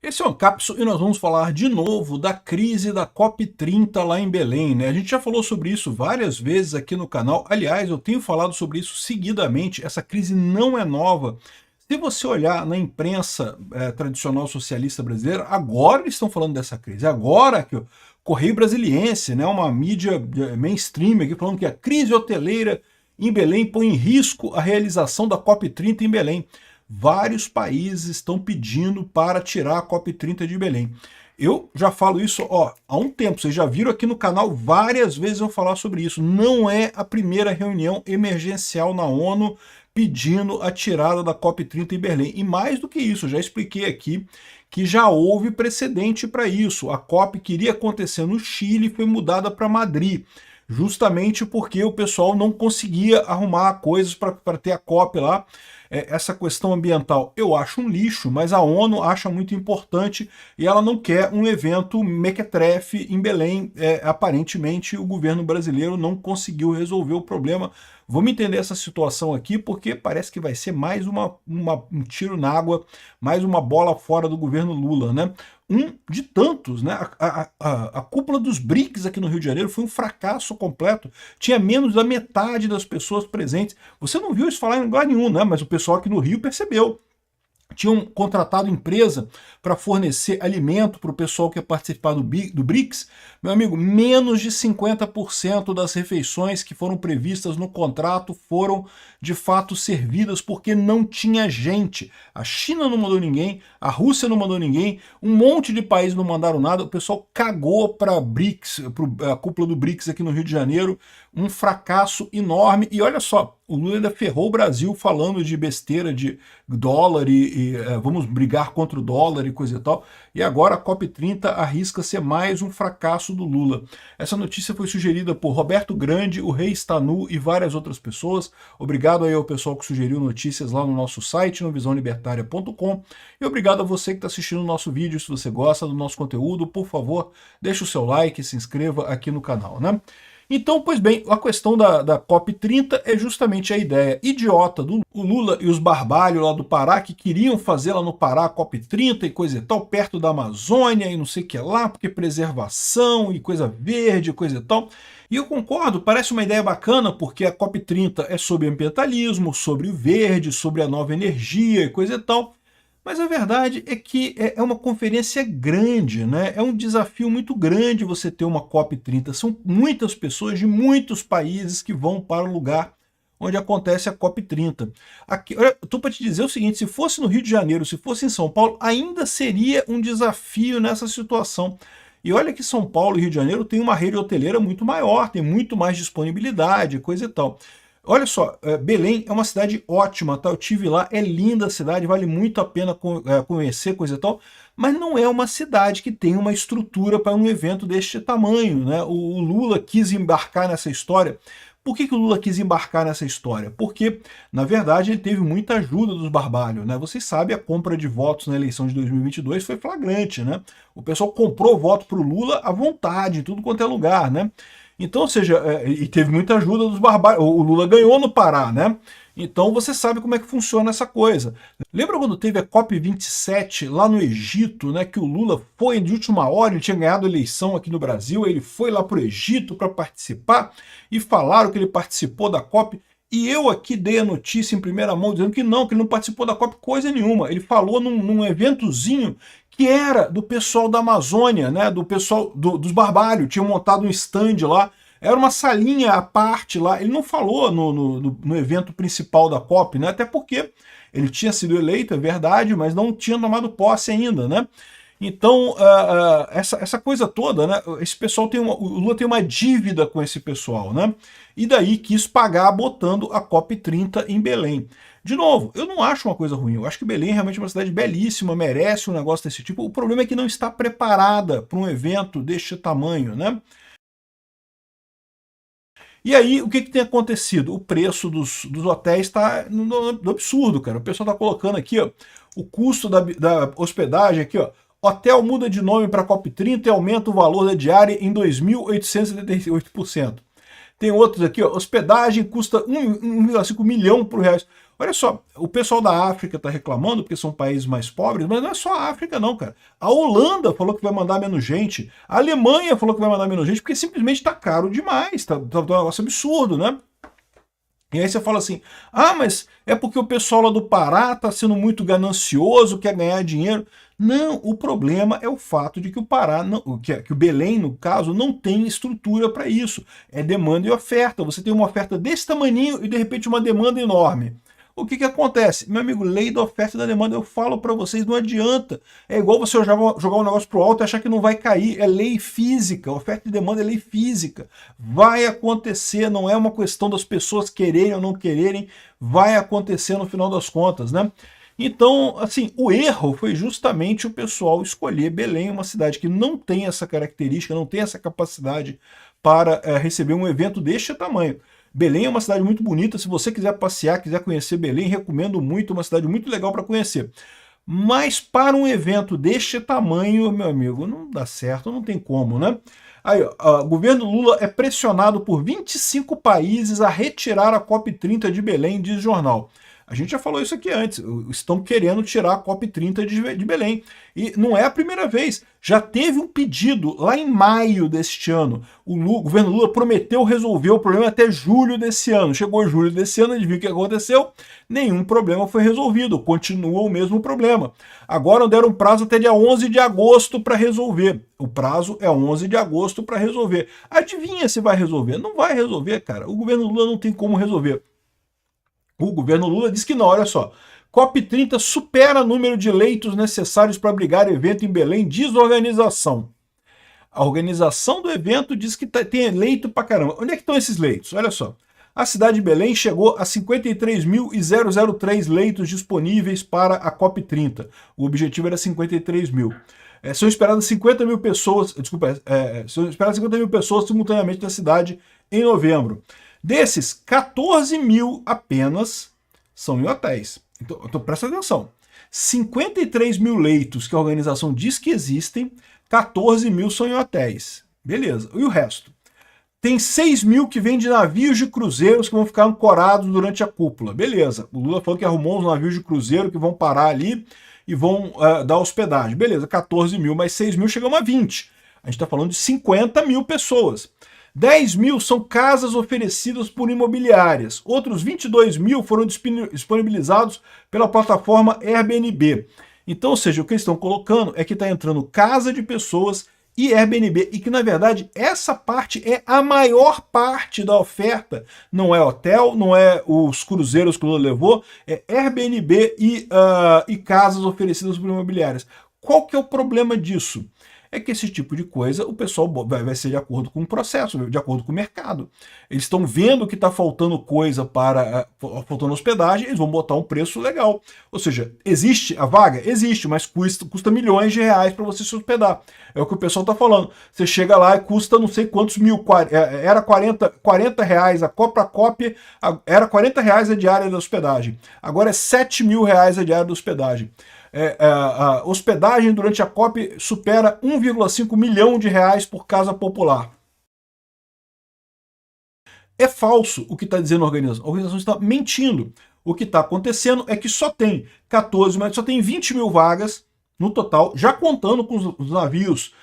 Esse é o Cápsula e nós vamos falar de novo da crise da COP30 lá em Belém, né? A gente já falou sobre isso várias vezes aqui no canal. Aliás, eu tenho falado sobre isso seguidamente. Essa crise não é nova. Se você olhar na imprensa tradicional socialista brasileira, agora eles estão falando dessa crise. Agora que o Correio Brasiliense, né, uma mídia mainstream aqui, falando que a crise hoteleira em Belém põe em risco a realização da COP30 em Belém. Vários países estão pedindo para tirar a COP30 de Belém. Eu já falo isso há um tempo, vocês já viram aqui no canal várias vezes eu falar sobre isso. Não é a primeira reunião emergencial na ONU pedindo a tirada da COP30 em Belém. E mais do que isso, eu já expliquei aqui que já houve precedente para isso. A COP queria acontecer no Chile e foi mudada para Madrid, justamente porque o pessoal não conseguia arrumar coisas para ter a COP lá. Essa questão ambiental eu acho um lixo, mas a ONU acha muito importante e ela não quer um evento mequetrefe em Belém. Aparentemente o governo brasileiro não conseguiu resolver o problema. Vamos entender essa situação aqui, porque parece que vai ser mais um tiro na água, mais uma bola fora do governo Lula, né? Um de tantos, né? A cúpula dos BRICS aqui no Rio de Janeiro foi um fracasso completo. Tinha menos da metade das pessoas presentes. Você não viu isso falar em lugar nenhum, né? Mas o pessoal aqui no Rio percebeu. Tinham contratado empresa para fornecer alimento para o pessoal que ia participar do BRICS. Meu amigo, menos de 50% das refeições que foram previstas no contrato foram de fato servidas porque não tinha gente. A China não mandou ninguém, a Rússia não mandou ninguém, um monte de países não mandaram nada, o pessoal cagou para a cúpula do BRICS aqui no Rio de Janeiro, um fracasso enorme. E olha só, o Lula ainda ferrou o Brasil falando de besteira de dólar e vamos brigar contra o dólar e coisa e tal. E agora a COP30 arrisca ser mais um fracasso do Lula. Essa notícia foi sugerida por Roberto Grande, o Rei Está Nu e várias outras pessoas. Obrigado aí ao pessoal que sugeriu notícias lá no nosso site, no visãolibertaria.com. E obrigado a você que está assistindo o nosso vídeo. Se você gosta do nosso conteúdo, por favor, deixe o seu like e se inscreva aqui no canal, né? Então, pois bem, a questão da COP30 é justamente a ideia idiota do Lula e os barbalhos lá do Pará, que queriam fazer lá no Pará a COP30 e coisa e tal, perto da Amazônia e não sei o que lá, porque preservação e coisa verde e coisa e tal. E eu concordo, parece uma ideia bacana, porque a COP30 é sobre ambientalismo, sobre o verde, sobre a nova energia e coisa e tal. Mas a verdade é que é uma conferência grande, né? É um desafio muito grande você ter uma COP30. São muitas pessoas de muitos países que vão para o lugar onde acontece a COP30. Aqui, eu estou para te dizer o seguinte, se fosse no Rio de Janeiro, se fosse em São Paulo, ainda seria um desafio nessa situação. E olha que São Paulo e Rio de Janeiro tem uma rede hoteleira muito maior, tem muito mais disponibilidade, coisa e tal. Olha só, Belém é uma cidade ótima, tá? Eu tive lá, é linda a cidade, vale muito a pena conhecer, coisa e tal, mas não é uma cidade que tem uma estrutura para um evento deste tamanho, né? O Lula quis embarcar nessa história. Por que o Lula quis embarcar nessa história? Porque, na verdade, ele teve muita ajuda dos barbalhos, né? Vocês sabem, a compra de votos na eleição de 2022 foi flagrante, né? O pessoal comprou voto para o Lula à vontade, em tudo quanto é lugar, né? Então, ou seja, e teve muita ajuda dos barbalhos. O Lula ganhou no Pará, né? Então você sabe como é que funciona essa coisa. Lembra quando teve a COP27 lá no Egito, né? Que o Lula foi de última hora, ele tinha ganhado a eleição aqui no Brasil, ele foi lá para o Egito para participar e falaram que ele participou da COP. E eu aqui dei a notícia em primeira mão dizendo que ele não participou da COP coisa nenhuma. Ele falou num eventozinho que era do pessoal da Amazônia, né, do pessoal dos barbalhos, tinham montado um stand lá, era uma salinha à parte lá, ele não falou no evento principal da COP, né, até porque ele tinha sido eleito, é verdade, mas não tinha tomado posse ainda, né. Então, essa coisa toda, né, esse pessoal o Lula tem uma dívida com esse pessoal, né, e daí quis pagar botando a COP30 em Belém. De novo, eu não acho uma coisa ruim, eu acho que Belém é realmente uma cidade belíssima, merece um negócio desse tipo, o problema é que não está preparada para um evento deste tamanho, né. E aí, o que tem acontecido? O preço dos hotéis está no absurdo, cara. O pessoal está colocando aqui, ó, o custo da hospedagem aqui, ó. Hotel muda de nome para COP30 e aumenta o valor da diária em 2.878%. Tem outros aqui, ó, hospedagem custa 1,5 milhão por reais. Olha só, o pessoal da África está reclamando porque são países mais pobres, mas não é só a África não, cara. A Holanda falou que vai mandar menos gente, a Alemanha falou que vai mandar menos gente porque simplesmente está caro demais, tá um negócio absurdo, né? E aí você fala assim, ah, mas é porque o pessoal lá do Pará está sendo muito ganancioso, quer ganhar dinheiro. Não, o problema é o fato de que o Pará, que o Belém, no caso, não tem estrutura para isso. É demanda e oferta. Você tem uma oferta desse tamaninho e de repente uma demanda enorme. O que acontece? Meu amigo, lei da oferta e da demanda, eu falo para vocês, não adianta. É igual você jogar um negócio pro alto e achar que não vai cair. É lei física, oferta e demanda é lei física. Vai acontecer, não é uma questão das pessoas quererem ou não quererem, vai acontecer no final das contas, né? Então, assim, o erro foi justamente o pessoal escolher Belém, uma cidade que não tem essa característica, não tem essa capacidade para receber um evento deste tamanho. Belém é uma cidade muito bonita, se você quiser passear, quiser conhecer Belém, recomendo muito, uma cidade muito legal para conhecer. Mas para um evento deste tamanho, meu amigo, não dá certo, não tem como, né? Aí, ó, o governo Lula é pressionado por 25 países a retirar a COP30 de Belém, diz o jornal. A gente já falou isso aqui antes, estão querendo tirar a COP30 de Belém. E não é a primeira vez, já teve um pedido lá em maio deste ano. O governo Lula prometeu resolver o problema até julho desse ano. Chegou julho desse ano, adivinha o que aconteceu? Nenhum problema foi resolvido, continua o mesmo problema. Agora deram um prazo até dia 11 de agosto para resolver. O prazo é 11 de agosto para resolver. Adivinha se vai resolver? Não vai resolver, cara. O governo Lula não tem como resolver. O governo Lula diz que não, olha só. COP30 supera o número de leitos necessários para abrigar evento em Belém, diz a organização. A organização do evento diz que tem leito pra caramba. Onde é que estão esses leitos? Olha só. A cidade de Belém chegou a 53.003 leitos disponíveis para a COP30. O objetivo era 53 mil. São esperadas 50 mil pessoas, são esperadas 50 mil pessoas simultaneamente na cidade em novembro. Desses, 14 mil apenas são em hotéis. Então presta atenção. 53 mil leitos que a organização diz que existem, 14 mil são em hotéis. Beleza. E o resto? Tem 6 mil que vêm de navios de cruzeiros que vão ficar ancorados durante a cúpula. Beleza. O Lula falou que arrumou uns navios de cruzeiro que vão parar ali e vão dar hospedagem. Beleza, 14 mil, mas 6 mil chegamos a 20. A gente está falando de 50 mil pessoas. 10 mil são casas oferecidas por imobiliárias. Outros 22 mil foram disponibilizados pela plataforma Airbnb. Então, ou seja, o que eles estão colocando é que está entrando casa de pessoas e Airbnb, e que, na verdade, essa parte é a maior parte da oferta. Não é hotel, não é os cruzeiros que o Lula levou, é Airbnb e casas oferecidas por imobiliárias. Qual que é o problema disso? É que esse tipo de coisa o pessoal vai ser de acordo com o processo, de acordo com o mercado. Eles estão vendo que está faltando coisa faltando hospedagem, eles vão botar um preço legal. Ou seja, existe a vaga? Existe, mas custa milhões de reais para você se hospedar. É o que o pessoal está falando. Você chega lá e custa não sei quantos mil, era 40 reais a cópia, era 40 reais a diária da hospedagem. Agora é 7 mil reais a diária da hospedagem. A hospedagem durante a COP supera 1,5 milhão de reais por casa popular. É falso o que está dizendo a organização. A organização está mentindo. O que está acontecendo é que só tem 14, mas só tem 20 mil vagas no total, já contando com os navios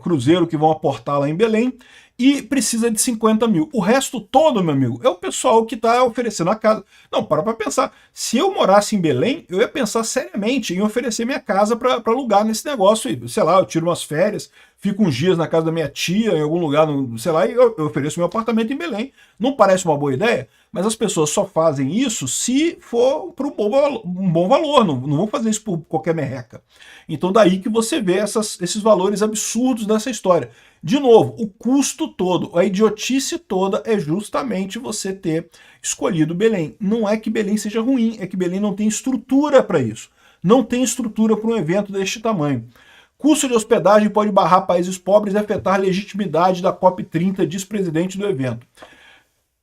cruzeiro que vão aportar lá em Belém, e precisa de 50 mil. O resto todo, meu amigo, é o pessoal que está oferecendo a casa. Não, para pensar. Se eu morasse em Belém, eu ia pensar seriamente em oferecer minha casa para alugar nesse negócio. E, sei lá, eu tiro umas férias, fico uns dias na casa da minha tia, em algum lugar, sei lá, e eu ofereço meu apartamento em Belém. Não parece uma boa ideia? Mas as pessoas só fazem isso se for por um bom valor, não vão fazer isso por qualquer merreca. Então daí que você vê esses valores absurdos dessa história. De novo, o custo todo, a idiotice toda é justamente você ter escolhido Belém. Não é que Belém seja ruim, é que Belém não tem estrutura para isso. Não tem estrutura para um evento deste tamanho. Custo de hospedagem pode barrar países pobres e afetar a legitimidade da COP30, diz presidente do evento.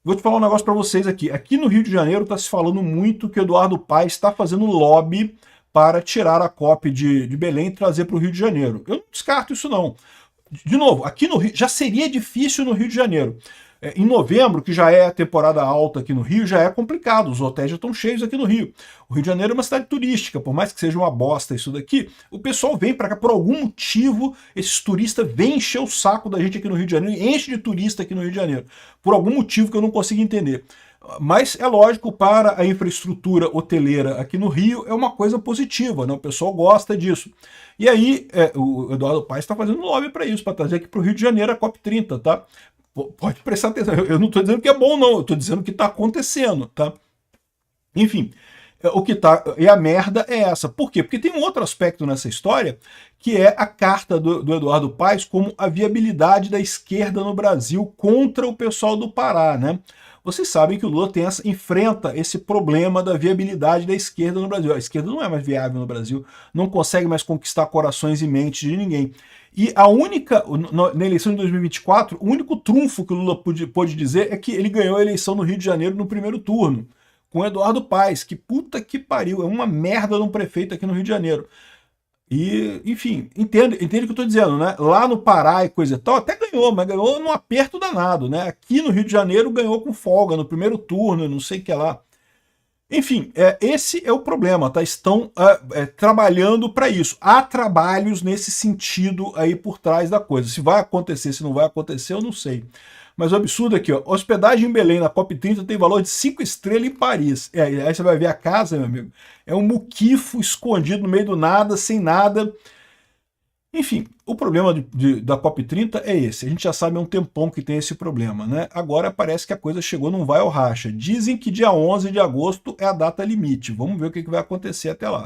Vou te falar um negócio para vocês aqui. Aqui no Rio de Janeiro está se falando muito que o Eduardo Paes está fazendo lobby para tirar a COP de Belém e trazer para o Rio de Janeiro. Eu não descarto isso não. De novo, aqui no Rio, já seria difícil no Rio de Janeiro. Em novembro, que já é a temporada alta aqui no Rio, já é complicado, os hotéis já estão cheios aqui no Rio. O Rio de Janeiro é uma cidade turística, por mais que seja uma bosta isso daqui, o pessoal vem para cá por algum motivo, esses turistas vêm encher o saco da gente aqui no Rio de Janeiro, enche de turista aqui no Rio de Janeiro, por algum motivo que eu não consigo entender. Mas é lógico, para a infraestrutura hoteleira aqui no Rio é uma coisa positiva, né? O pessoal gosta disso. E aí o Eduardo Paes está fazendo lobby para isso, para trazer aqui para o Rio de Janeiro a COP30, tá? Pode prestar atenção, eu não estou dizendo que é bom não, eu estou dizendo que está acontecendo, tá? Enfim, o que tá. E a merda é essa. Por quê? Porque tem um outro aspecto nessa história, que é a carta do Eduardo Paes como a viabilidade da esquerda no Brasil contra o pessoal do Pará, né? Vocês sabem que o Lula enfrenta esse problema da viabilidade da esquerda no Brasil. A esquerda não é mais viável no Brasil, não consegue mais conquistar corações e mentes de ninguém. E a única, na eleição de 2024, o único trunfo que o Lula pôde dizer é que ele ganhou a eleição no Rio de Janeiro no primeiro turno, com Eduardo Paes, que puta que pariu, é uma merda de um prefeito aqui no Rio de Janeiro. E, enfim, entende o que eu estou dizendo, né? Lá no Pará e coisa e tal, até ganhou, mas ganhou num aperto danado, né? Aqui no Rio de Janeiro ganhou com folga, no primeiro turno, não sei o que lá. Enfim, esse é o problema, tá? Estão trabalhando para isso. Há trabalhos nesse sentido aí por trás da coisa. Se vai acontecer, se não vai acontecer, eu não sei. Mas o absurdo aqui, ó, hospedagem em Belém na COP30 tem valor de 5 estrelas em Paris. Aí você vai ver a casa, meu amigo, é um muquifo escondido no meio do nada, sem nada. Enfim, o problema da COP30 é esse. A gente já sabe há um tempão que tem esse problema, né? Agora parece que a coisa chegou num vai ou racha. Dizem que dia 11 de agosto é a data limite. Vamos ver o que vai acontecer até lá.